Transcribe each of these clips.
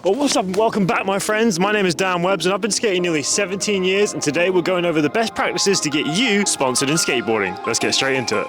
Well, what's up and welcome back, my friends. My name is Webz and I've been skating nearly 17 years, and today we're going over the best practices to get you sponsored in skateboarding. Let's get straight into it.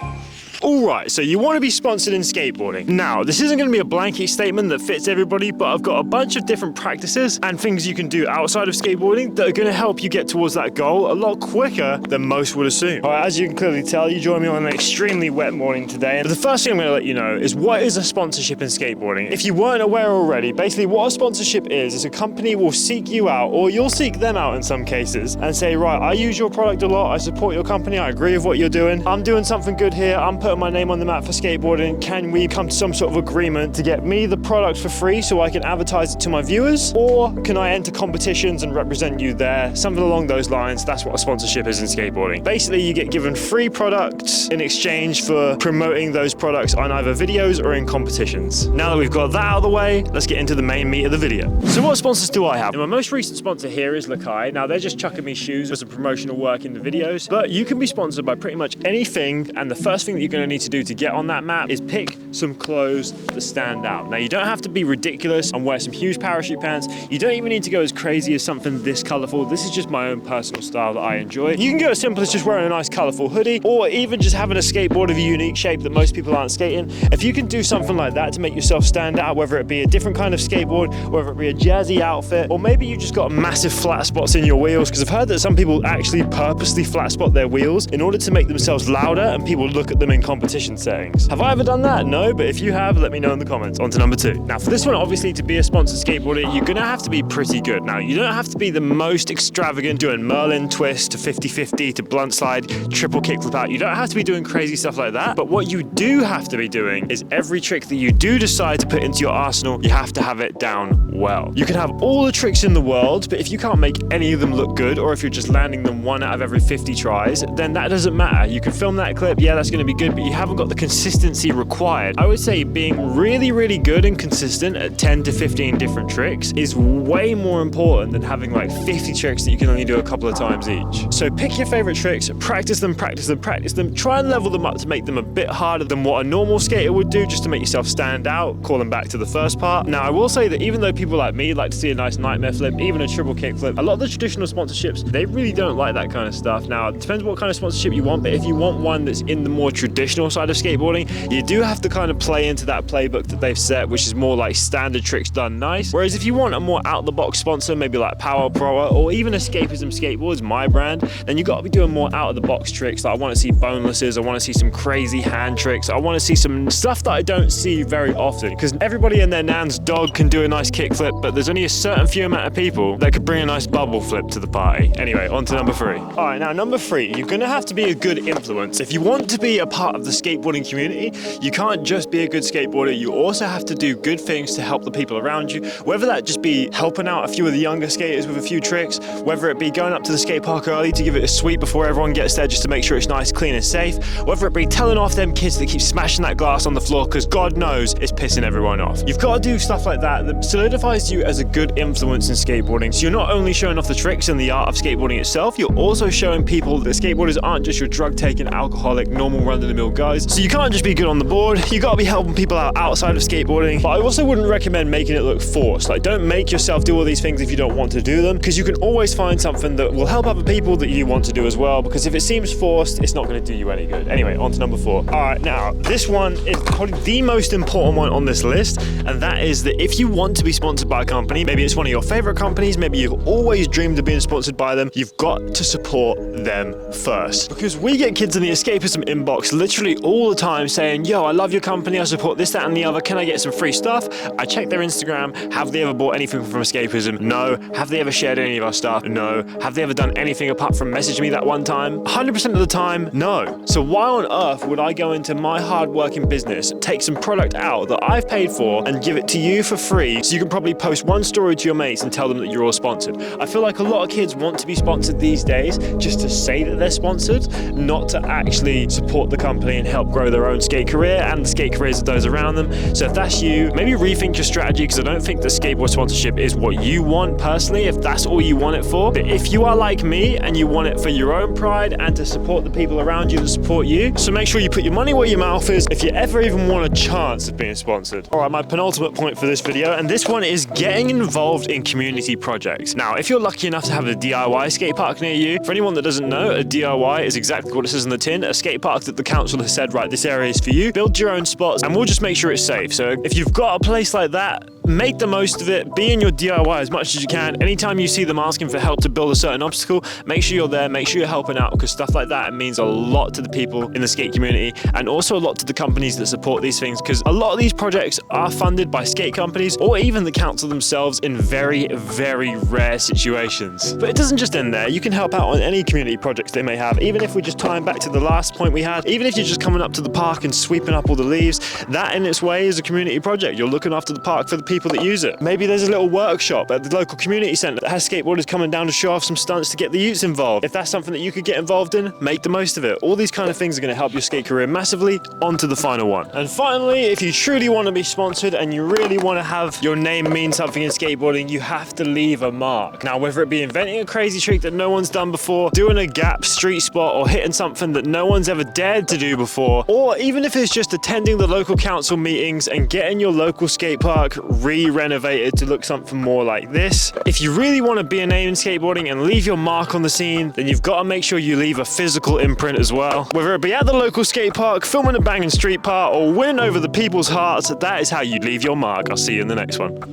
Alright, so you want to be sponsored in skateboarding. Now, this isn't going to be a blanket statement that fits everybody, but I've got a bunch of different practices and things you can do outside of skateboarding that are going to help you get towards that goal a lot quicker than most would assume. Alright, as you can clearly tell, you join me on an extremely wet morning today, and the first thing I'm going to let you know is what is a sponsorship in skateboarding. If you weren't aware already, basically what a sponsorship is a company will seek you out, or you'll seek them out in some cases, and say, right, I use your product a lot, I support your company, I agree with what you're doing, I'm doing something good here, I'm putting my name on the map for skateboarding. Can we come to some sort of agreement to get me the product for free so I can advertise it to my viewers? Or can I enter competitions and represent you there? Something along those lines. That's what a sponsorship is in skateboarding. Basically, you get given free products in exchange for promoting those products on either videos or in competitions. Now that we've got that out of the way, let's get into the main meat of the video. So what sponsors do I have? My most recent sponsor here is Lakai. Now they're just chucking me shoes for some promotional work in the videos, but you can be sponsored by pretty much anything, and the first thing that you're going to need to do to get on that map is pick some clothes that stand out. Now you don't have to be ridiculous and wear some huge parachute pants. You don't even need to go as crazy as something this colorful. This is just my own personal style that I enjoy. You can go as simple as just wearing a nice colorful hoodie, or even just having a skateboard of a unique shape that most people aren't skating. If you can do something like that to make yourself stand out, whether it be a different kind of skateboard, whether it be a jazzy outfit, or maybe you just got massive flat spots in your wheels, because I've heard that some people actually purposely flat spot their wheels in order to make themselves louder and people look at them in competition settings. Have I ever done that? No, but if you have, let me know in the comments. On to number 2. Now for this one, obviously to be a sponsored skateboarder, you're gonna have to be pretty good. Now you don't have to be the most extravagant, doing Merlin twist to 50-50 to blunt slide, triple kickflip out. You don't have to be doing crazy stuff like that, but what you do have to be doing is every trick that you do decide to put into your arsenal, you have to have it down well. You can have all the tricks in the world, but if you can't make any of them look good, or if you're just landing them 1 out of every 50 tries, then that doesn't matter. You can film that clip, yeah, that's gonna be good, but you haven't got the consistency required. I would say being really good and consistent at 10 to 15 different tricks is way more important than having like 50 tricks that you can only do a couple of times each. So pick your favorite tricks, practice them, try and level them up to make them a bit harder than what a normal skater would do, just to make yourself stand out, calling back to the first part. Now I will say that even though people like me like to see a nice nightmare flip, even a triple kick flip, a lot of the traditional sponsorships, they really don't like that kind of stuff. Now it depends what kind of sponsorship you want, but if you want one that's in the more traditional side of skateboarding, you do have to kind of play into that playbook that they've set, which is more like standard tricks done nice. Whereas if you want a more out-of-the-box sponsor, maybe like Power Pro or even Escapism Skateboards, my brand, then you got to be doing more out-of-the-box tricks. Like I want to see bonelesses, I want to see some crazy hand tricks, I want to see some stuff that I don't see very often, because everybody and their nan's dog can do a nice kickflip, but there's only a certain few amount of people that could bring a nice bubble flip to the party. Anyway, on to number 3. All right, now number 3, you're going to have to be a good influence. If you want to be a part of the skateboarding community, you can't just be a good skateboarder, you also have to do good things to help the people around you, whether that just be helping out a few of the younger skaters with a few tricks, whether it be going up to the skate park early to give it a sweep before everyone gets there just to make sure it's nice, clean and safe, whether it be telling off them kids that keep smashing that glass on the floor because God knows it's pissing everyone off. You've got to do stuff like that that solidifies you as a good influence in skateboarding, so you're not only showing off the tricks and the art of skateboarding itself, you're also showing people that skateboarders aren't just your drug-taking, alcoholic, normal run-of-the-mill guys. So you can't just be good on the board, you gotta be helping people out outside of skateboarding. But I also wouldn't recommend making it look forced. Like, don't make yourself do all these things if you don't want to do them, because you can always find something that will help other people that you want to do as well, because if it seems forced, it's not going to do you any good. Anyway, on to number 4. All right, now this one is probably the most important one on this list, and that is that if you want to be sponsored by a company, maybe it's one of your favorite companies, maybe you've always dreamed of being sponsored by them, you've got to support them first. Because we get kids in the Escapism inbox literally all the time saying, yo, I love your company, I support this, that and the other, can I get some free stuff? I check their Instagram, have they ever bought anything from Escapism? No. Have they ever shared any of our stuff? No. Have they ever done anything apart from message me that one time? 100% of the time, no. So why on earth would I go into my hard-working business, take some product out that I've paid for and give it to you for free so you can probably post one story to your mates and tell them that you're all sponsored? I feel like a lot of kids want to be sponsored these days just to say that they're sponsored, not to actually support the company trampoline help grow their own skate career and the skate careers of those around them. So if that's you, maybe rethink your strategy, because I don't think that skateboard sponsorship is what you want personally, if that's all you want it for. But if you are like me and you want it for your own pride and to support the people around you that support you, so make sure you put your money where your mouth is if you ever even want a chance of being sponsored. All right, my penultimate point for this video, and this one is getting involved in community projects. Now, if you're lucky enough to have a DIY skate park near you, for anyone that doesn't know, a DIY is exactly what it says in the tin, a skate park that the council has said, right, this area is for you, build your own spots, and we'll just make sure it's safe. So if you've got a place like that, make the most of it, be in your DIY as much as you can. Anytime you see them asking for help to build a certain obstacle, make sure you're there, make sure you're helping out, because stuff like that means a lot to the people in the skate community and also a lot to the companies that support these things, because a lot of these projects are funded by skate companies or even the council themselves in very, very rare situations. But it doesn't just end there. You can help out on any community projects they may have, even if we're just tying back to the last point we had, even if you're just coming up to the park and sweeping up all the leaves, that in its way is a community project. You're looking after the park for the people that use it. Maybe there's a little workshop at the local community centre that has skateboarders coming down to show off some stunts to get the youths involved. If that's something that you could get involved in, make the most of it. All these kind of things are going to help your skate career massively. On to the final one. And finally, if you truly want to be sponsored and you really want to have your name mean something in skateboarding, you have to leave a mark. Now, whether it be inventing a crazy trick that no one's done before, doing a gap street spot, or hitting something that no one's ever dared to do before, or even if it's just attending the local council meetings and getting your local skate park renovated to look something more like this. If you really want to be a name in skateboarding and leave your mark on the scene, then you've got to make sure you leave a physical imprint as well. Whether it be at the local skate park, filming a banging street part, or winning over the people's hearts, that is how you leave your mark. I'll see you in the next one.